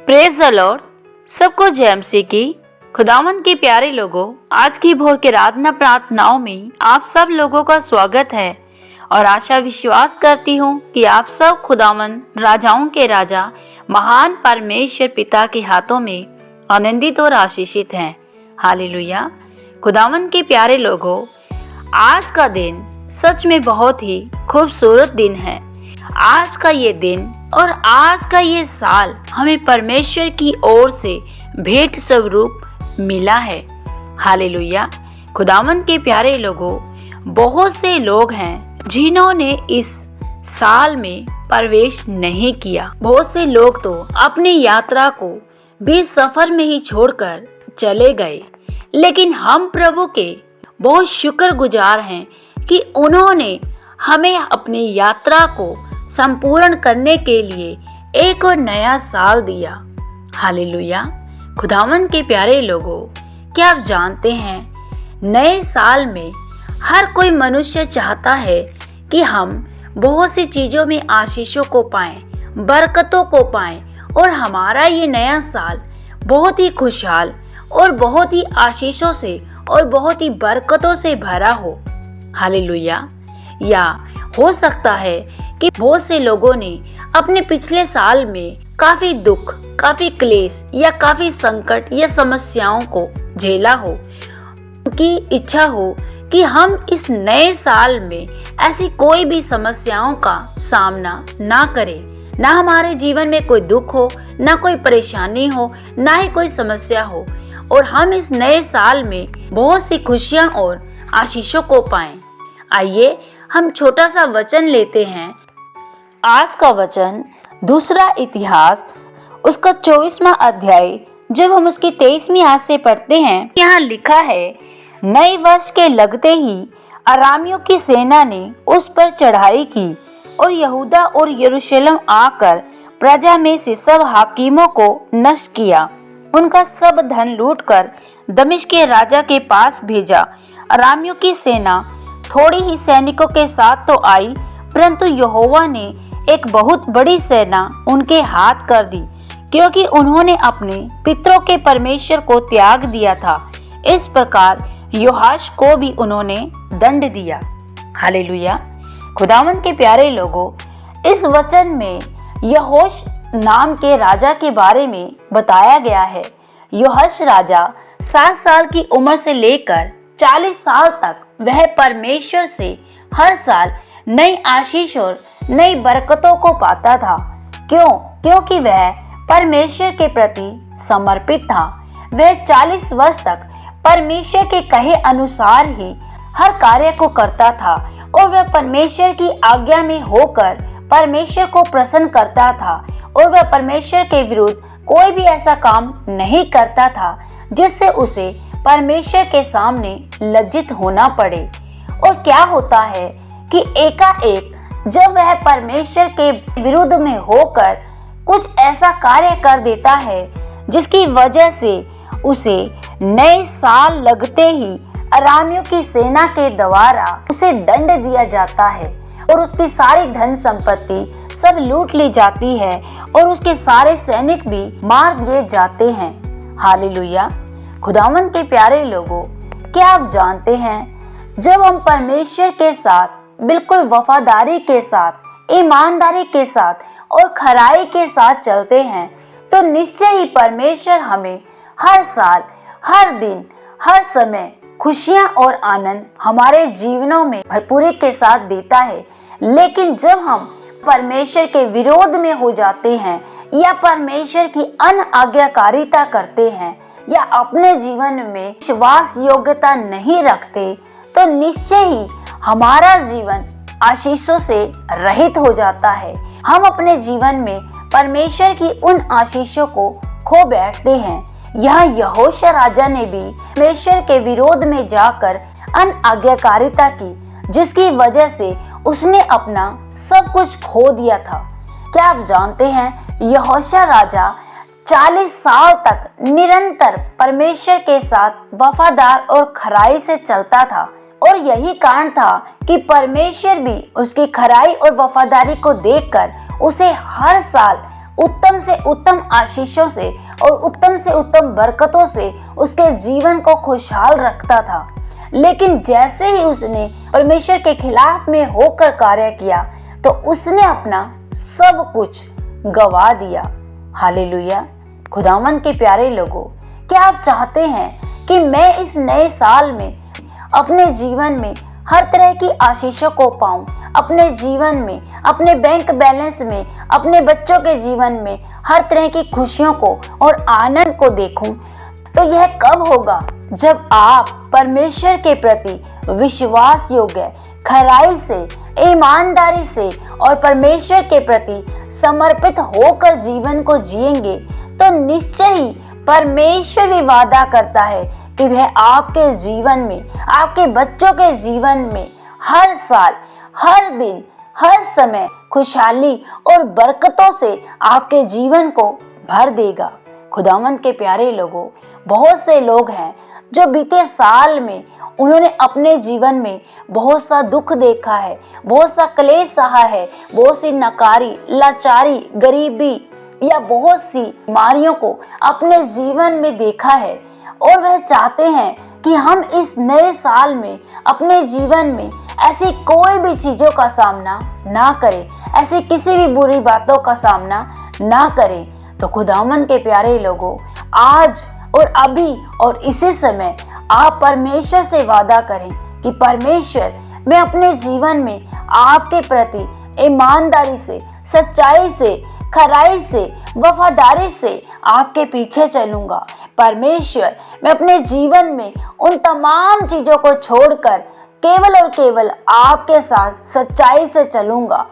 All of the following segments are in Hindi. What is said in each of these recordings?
Praise the Lord. सबको जय मसीह की। खुदावंद के प्यारे लोगों, आज की भोर के आराधना प्रार्थनाओं में आप सब लोगों का स्वागत है और आशा विश्वास करती हूँ कि आप सब खुदावंद राजाओं के राजा महान परमेश्वर पिता के हाथों में आनंदित और आशीषित हैं। हालेलुया। खुदावंद के प्यारे लोगों, आज का दिन सच में बहुत ही खूबसूरत दिन है। आज का ये दिन और आज का ये साल हमें परमेश्वर की ओर से भेंट स्वरूप मिला है। हालेलुया। खुदावंद के प्यारे लोगों, बहुत से लोग हैं जिन्होंने इस साल में प्रवेश नहीं किया। बहुत से लोग तो अपनी यात्रा को बीच सफर में ही छोड़कर चले गए, लेकिन हम प्रभु के बहुत शुक्रगुजार हैं कि उन्होंने हमें अपनी यात्रा को संपूर्ण करने के लिए एक और नया साल दिया। हालेलुया। खुदावंद के प्यारे लोगों, क्या आप जानते हैं, नए साल में हर कोई मनुष्य चाहता है कि हम बहुत सी चीज़ों में आशीषों को पाएं, बरकतों को पाएं और हमारा ये नया साल बहुत ही खुशहाल और बहुत ही आशीषों से और बहुत ही बरकतों से भरा हो। हालेलुया। या हो सकता है कि बहुत से लोगों ने अपने पिछले साल में काफी दुख, काफी क्लेश या काफी संकट या समस्याओं को झेला हो। उनकी इच्छा हो कि हम इस नए साल में ऐसी कोई भी समस्याओं का सामना ना करें, ना हमारे जीवन में कोई दुख हो, ना कोई परेशानी हो, ना ही कोई समस्या हो, और हम इस नए साल में बहुत सी खुशियां और आशीषों को पाएं। आइए हम छोटा सा वचन लेते हैं। आज का वचन दूसरा इतिहास उसका 24वां अध्याय, जब हम उसकी 23वीं आयत से पढ़ते हैं, यहाँ लिखा है, नए वर्ष के लगते ही अरामियों की सेना ने उस पर चढ़ाई की और यहूदा और यरूशलेम आकर प्रजा में से सब हाकिमों को नष्ट किया, उनका सब धन लूटकर दमिश्क के राजा के पास भेजा। अरामियों की सेना थोड़ी ही सैनिकों के साथ तो आई, परंतु यहोवा ने एक बहुत बड़ी सेना उनके हाथ कर दी, क्योंकि उन्होंने अपने पितरों के परमेश्वर को त्याग दिया था। इस प्रकार योआश को भी उन्होंने दंड दिया। हालेलुया। खुदावंद के प्यारे लोगों, इस वचन में यहोश नाम के राजा के बारे में बताया गया है। योआश राजा 7 साल की उम्र से लेकर 40 साल तक वह परमेश्वर से हर साल नई आशीष और नई बरकतों को पाता था। क्योंकि वह परमेश्वर के प्रति समर्पित था। वह 40 वर्ष तक परमेश्वर के कहे अनुसार ही हर कार्य को करता था और वह परमेश्वर की आज्ञा में होकर परमेश्वर को प्रसन्न करता था, और वह परमेश्वर के विरुद्ध कोई भी ऐसा काम नहीं करता था जिससे उसे परमेश्वर के सामने लज्जित होना पड़े। और क्या होता है कि एकाएक जब वह परमेश्वर के विरुद्ध में होकर कुछ ऐसा कार्य कर देता है जिसकी वजह से उसे नए साल लगते ही अरामियों की सेना के द्वारा उसे दंड दिया जाता है और उसकी सारी धन संपत्ति सब लूट ली जाती है और उसके सारे सैनिक भी मार दिए जाते हैं। हालेलुया। खुदावंद के प्यारे लोगों, क्या आप जानते हैं, जब हम परमेश्वर के साथ बिल्कुल वफादारी के साथ, ईमानदारी के साथ और खराई के साथ चलते हैं, तो निश्चय ही परमेश्वर हमें हर साल, हर दिन, हर समय खुशियां और आनंद हमारे जीवनों में भरपूरी के साथ देता है। लेकिन जब हम परमेश्वर के विरोध में हो जाते हैं या परमेश्वर की अनाज्ञाकारिता करते हैं या अपने जीवन में विश्वास योग्यता नहीं रखते, तो निश्चय ही हमारा जीवन आशीषों से रहित हो जाता है। हम अपने जीवन में परमेश्वर की उन आशीषों को खो बैठते हैं। यहाँ यहोशा राजा ने भी परमेश्वर के विरोध में जाकर अनाज्ञाकारिता की, जिसकी वजह से उसने अपना सब कुछ खो दिया था। क्या आप जानते हैं, यहोशा राजा 40 साल तक निरंतर परमेश्वर के साथ वफादार और खराई से चलता था, और यही कारण था कि परमेश्वर भी उसकी खराई और वफादारी को देखकर उसे हर साल उत्तम से उत्तम आशीषों से और उत्तम से उत्तम बरकतों से उसके जीवन को खुशहाल रखता था। लेकिन जैसे ही उसने परमेश्वर के खिलाफ में होकर कार्य किया तो उसने अपना सब कुछ गवा दिया। हालेलुया। खुदावन के प्यारे लोगों, क्या आप चाहते हैं कि मैं इस नए साल में अपने जीवन में हर तरह की आशीषों को पाऊं, अपने जीवन में, अपने बैंक बैलेंस में, अपने बच्चों के जीवन में हर तरह की खुशियों को और आनंद को देखूं? तो यह कब होगा? जब आप परमेश्वर के प्रति विश्वास योग्य, खराई से, ईमानदारी से और परमेश्वर के प्रति समर्पित होकर जीवन को जिएंगे। तो निश्चय ही परमेश्वर भी वादा करता है कि वह आपके जीवन में, आपके बच्चों के जीवन में हर साल, हर दिन, हर समय खुशहाली और बरकतों से आपके जीवन को भर देगा। खुदावंद के प्यारे लोगों, बहुत से लोग हैं जो बीते साल में उन्होंने अपने जीवन में बहुत सा दुख देखा है, बहुत सा क्लेश सहा है, बहुत सी नकारी, लाचारी, गरीबी या बहुत सी बीमारियों को अपने जीवन में देखा है और वह चाहते हैं कि हम इस नए साल में अपने जीवन में ऐसी कोई भी चीज़ों का सामना ना करें, ऐसी किसी भी बुरी बातों का सामना ना करें। तो खुदावंद के प्यारे लोगों, आज और अभी और इसी समय आप परमेश्वर से वादा करें कि परमेश्वर, मैं अपने जीवन में आपके प्रति ईमानदारी से, सच्चाई से, खराई से, वफादारी से आपके पीछे चलूंगा। परमेश्वर, मैं अपने जीवन में उन तमाम चीज़ों को छोड़कर केवल और केवल आपके साथ सच्चाई से चलूंगा।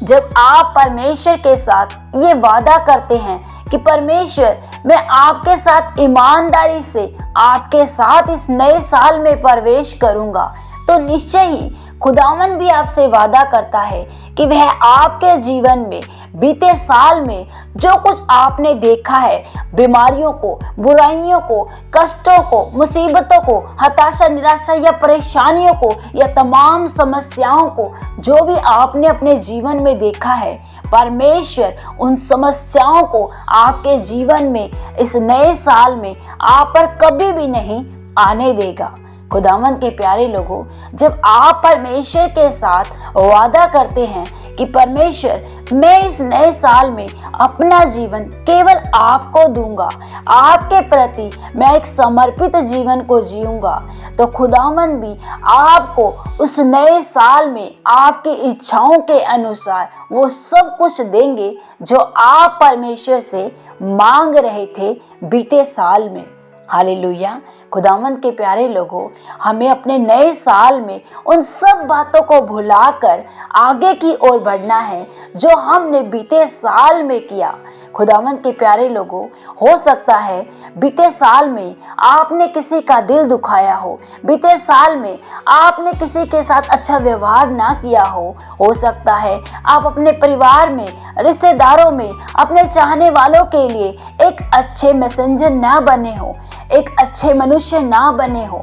जब आप परमेश्वर के साथ ये वादा करते हैं कि परमेश्वर, मैं आपके साथ ईमानदारी से आपके साथ इस नए साल में प्रवेश करूंगा, तो निश्चय ही खुदावन भी आपसे वादा करता है कि वह आपके जीवन में बीते साल में जो कुछ आपने देखा है, बीमारियों को, बुराइयों को, कष्टों को, मुसीबतों को, हताशा, निराशा या परेशानियों को या तमाम समस्याओं को जो भी आपने अपने जीवन में देखा है, परमेश्वर उन समस्याओं को आपके जीवन में इस नए साल में आप पर कभी भी नहीं आने देगा। खुदावंद के प्यारे लोगों, जब आप परमेश्वर के साथ वादा करते हैं कि परमेश्वर, मैं इस नए साल में अपना जीवन केवल आपको दूंगा, आपके प्रति मैं एक समर्पित जीवन को जीऊंगा, तो खुदावंद भी आपको उस नए साल में आपकी इच्छाओं के अनुसार वो सब कुछ देंगे जो आप परमेश्वर से मांग रहे थे बीते साल में। हालेलुया। खुदावंद के प्यारे लोगों, हमें अपने नए साल में उन सब बातों को भुलाकर आगे की ओर बढ़ना है जो हमने बीते साल में किया। खुदावंद के प्यारे लोगों, हो सकता है बीते साल में आपने किसी का दिल दुखाया हो, बीते साल में आपने किसी के साथ अच्छा व्यवहार ना किया हो सकता है आप अपने परिवार में, रिश्तेदारों में, अपने चाहने वालों के लिए एक अच्छे मैसेंजर ना बने हो, एक अच्छे मनुष्य ना बने हो,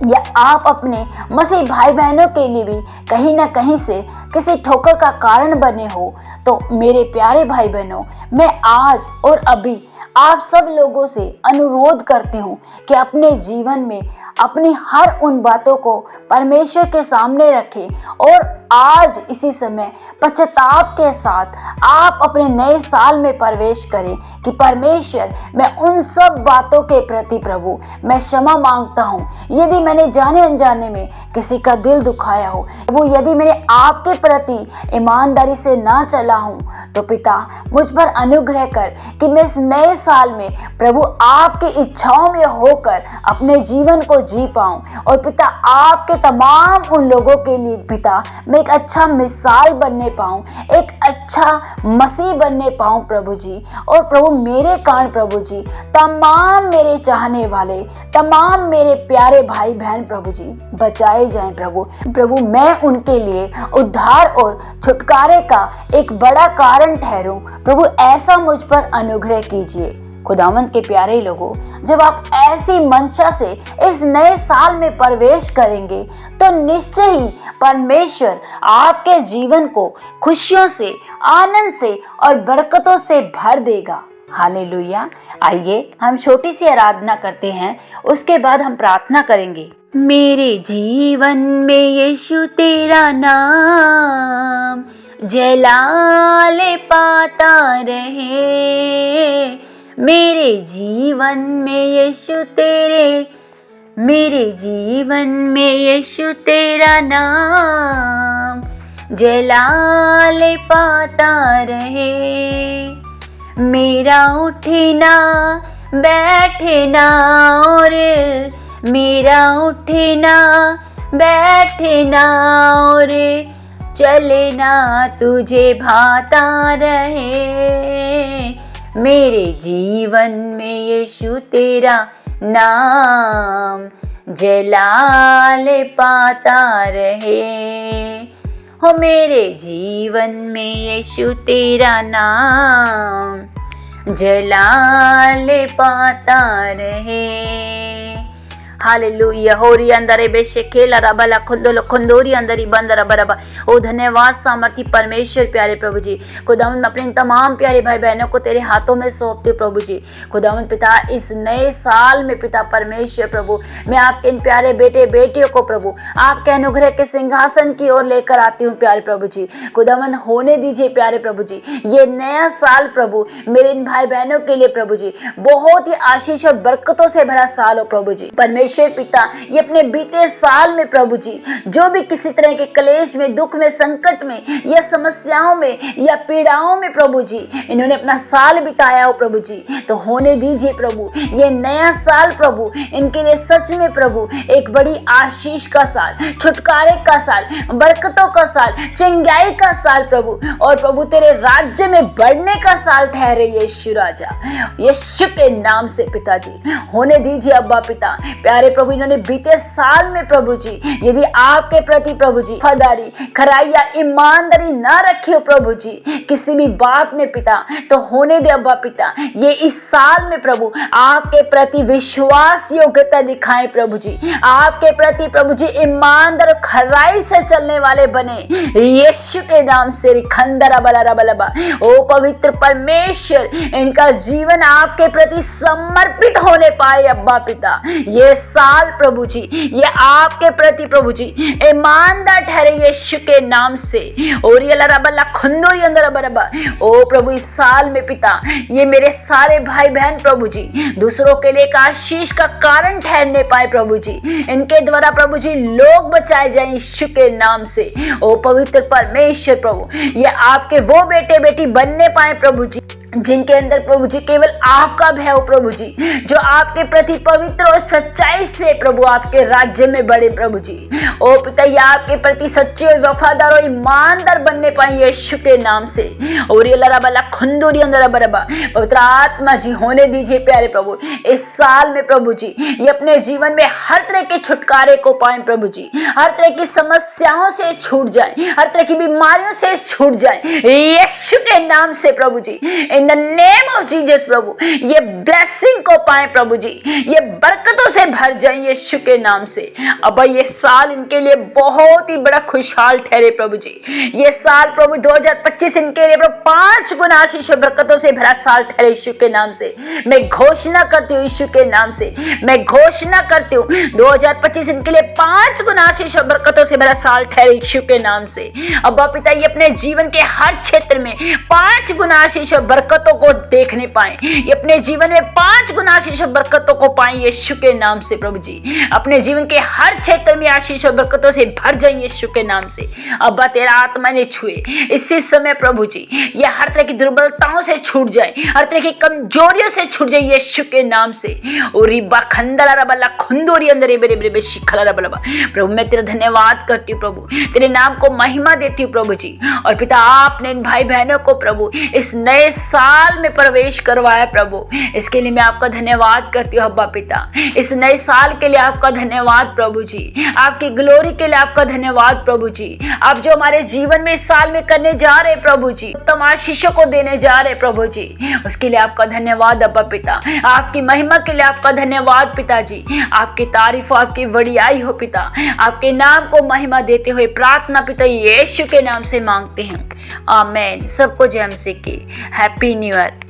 या आप अपने मसीह भाई बहनों के लिए भी कहीं ना कहीं से किसी ठोकर का कारण बने हो। तो मेरे प्यारे भाई बहनों, मैं आज और अभी आप सब लोगों से अनुरोध करती हूँ कि अपने जीवन में अपनी हर उन बातों को परमेश्वर के सामने रखें और आज इसी समय पश्चाताप के साथ आप अपने नए साल में प्रवेश करें कि परमेश्वर, मैं उन सब बातों के प्रति प्रभु मैं क्षमा मांगता हूँ यदि मैंने जाने अनजाने में किसी का दिल दुखाया हो, वो यदि मैंने आपके प्रति ईमानदारी से ना चला हूँ, तो पिता मुझ पर अनुग्रह कर कि मैं इस नए साल में प्रभु आपकी इच्छाओं में होकर अपने जीवन को जी पाऊं और पिता आपके तमाम उन लोगों के लिए पिता मैं एक अच्छा मिसाल बनने पाऊं, एक अच्छा मसीह बनने पाऊं प्रभु जी। और प्रभु मेरे कारण प्रभु जी तमाम मेरे चाहने वाले, तमाम मेरे प्यारे भाई बहन प्रभु जी बचाए जाएं प्रभु मैं उनके लिए उद्धार और छुटकारे का एक बड़ा कारण ठहरूं प्रभु, ऐसा मुझ पर अनुग्रह कीजिए। खुदावंद के प्यारे लोगों, जब आप ऐसी मंशा से इस नए साल में प्रवेश करेंगे तो निश्चय ही परमेश्वर आपके जीवन को खुशियों से, आनंद से और बरकतों से भर देगा। हालेलुया। आइए हम छोटी सी आराधना करते हैं, उसके बाद हम प्रार्थना करेंगे। मेरे जीवन में यीशु तेरा नाम जलाल पाता रहे, मेरे जीवन में यीशु तेरा नाम जलाल पाता रहे। मेरा उठना बैठना और मेरा उठना बैठना और चलना तुझे भाता रहे। मेरे जीवन में यीशु तेरा नाम जलाल पाता रहे। हो मेरे जीवन में यीशु तेरा नाम जलाल पाता रहे। हालेलुया। होरी अंदर बेशेकेला रबला खुंदोलो खुंदोरी अंदर बंदर बरबा। ओ धन्यवाद सामर्थी परमेश्वर प्यारे प्रभु जी, खुदावंद मैं अपने तमाम प्यारे भाई बहनों को तेरे हाथों में सौंपती हूँ प्रभु जी। खुदावंद पिता, इस नए साल में पिता परमेश्वर प्रभु, मैं आपके इन प्यारे बेटे बेटियों को प्रभु आपके अनुग्रह के सिंहासन की ओर लेकर आती हूँ प्यारे प्रभु जी। खुदावंद होने दीजिए प्यारे प्रभु जी, ये नया साल प्रभु मेरे इन भाई बहनों के लिए प्रभु जी बहुत ही आशीष और बरकतों से भरा साल हो प्रभु जी। परमेश्वर पिता, ये अपने बीते साल में प्रभु जी जो भी किसी तरह के क्लेश में, दुख में, संकट में या समस्याओं में या पीड़ाओं में प्रभु जी इन्होंने अपना साल बिताया हो प्रभु जी, तो होने दीजिए प्रभु ये नया साल प्रभु इनके लिए सच में प्रभु एक बड़ी आशीष का साल, छुटकारे का साल, बरकतों का साल, चंगाई का साल प्रभु, और प्रभु तेरे राज्य में बढ़ने का साल ठहरे यीशु राजा, यीशु के नाम से पिताजी होने दीजिए। अब्बा पिता प्यारे प्रभु, इन्होंने बीते साल में प्रभु जी यदि आपके प्रति प्रभु जी वफादारी, खराई या ईमानदारी ना रखी हो प्रभु जी किसी भी बात में पिता, तो होने दे अब्बा पिता ये इस साल में प्रभु आपके प्रति विश्वास योग्यता दिखाएं प्रभु जी, आपके प्रति प्रभु जी ईमानदार और खराई से चलने वाले बने यीशु के नाम से। खंदरा बला बलबा। ओ पवित्र परमेश्वर, इनका जीवन आपके प्रति समर्पित होने पाए अब्बा पिता। ये साल प्रभु जी ये आपके प्रति प्रभु जी ईमानदार ठहरे यीशु के नाम से। और ये लरबला खुंदोरी अंदर बरबा। ओ प्रभु इस साल में पिता ये मेरे सारे भाई बहन प्रभु जी दूसरों के लिए एक आशीष का कारण ठहरने पाए प्रभु जी, इनके द्वारा प्रभु जी लोग बचाए जाए यीशु के नाम से। ओ पवित्र परमेश्वर प्रभु, ये आपके वो बेटे बेटी बनने पाए प्रभु जी जिनके अंदर प्रभु जी केवल आपका भय हो प्रभु जी, जो आपके प्रति पवित्र और सच्चाई से प्रभु आपके राज्य में बढ़े प्रभु जी। ओ पिता, ये आपके प्रति सच्चे और वफादार और ईमानदार बनने पाए यीशु के नाम से। और ये लराबला खुंदूरी अंदर बरबा। पवित्र आत्मा जी होने दीजिए प्यारे प्रभु इस साल में प्रभु जी ये अपने जीवन में हर तरह के छुटकारे को पाए प्रभु जी, हर तरह की समस्याओं से छूट जाए, हर तरह की बीमारियों से छूट जाए यीशु के नाम से प्रभु जी। In the name of Jesus प्रभु ये ब्लेसिंग को पाए प्रभु जी, ये बरकतों से भर जाए यीशु के नाम से। अब ये साल इनके लिए बहुत ही बड़ा खुशहाल ठहरे प्रभु जी। ये साल प्रभु 2025 इनके लिए प्रभु 5 गुना आशीष और बरकतों से भरा साल ठहरे यीशु के नाम से। मैं घोषणा करती हूँ यीशु के नाम से, मैं घोषणा करती हूँ 2025 इनके लिए 5 गुना आशीष और बरकतों से भरा साल ठहरे यीशु के नाम से। अब पिता ये अपने जीवन के हर क्षेत्र में 5 गुना आशीष और बरकतों को देखने पाए, ये अपने जीवन में 5 गुना आशीष और बरकतों को पाए यीशु के नाम से प्रभु जी। अपने जीवन के हर क्षेत्र में आशीष और बरकतों से भर जाए यीशु के नाम से। अब तेरा आत्मा ने छुए इसी समय प्रभु जी, ये हर तरह की दुर्बलताओं से छूट जाए, हर तरह की कमजोरियों से छूट जाए यीशु के नाम से। और रिबा खंदला रबला खुंदोरी अंदर बेरे बेरे शिखला रबला। प्रभु मैं तेरा धन्यवाद करती हूँ प्रभु, तेरे नाम को महिमा देती हूँ प्रभु जी। और पिता आपने इन भाई बहनों को प्रभु इस नए साल में प्रवेश करवाया प्रभु, इसके लिए मैं आपका धन्यवाद करती हूँ अब्बा पिता। इस नए साल के लिए आपका धन्यवाद प्रभु जी, आपकी ग्लोरी के लिए आपका धन्यवाद प्रभु जी। आप जो हमारे जीवन में इस साल में करने जा रहे प्रभु जी, उत्तम आशीषों को देने जा रहे प्रभु जी, उसके लिए आपका धन्यवाद अब्बा पिता। आपकी महिमा के लिए आपका धन्यवाद पिताजी, आपकी तारीफ हो, आपकी बड़ाई हो पिता। आपके नाम को महिमा देते हुए प्रार्थना पिता यीशु के नाम से मांगते हैं, आमीन। सबको जय मसीह की हैप्पी न्यू ईयर।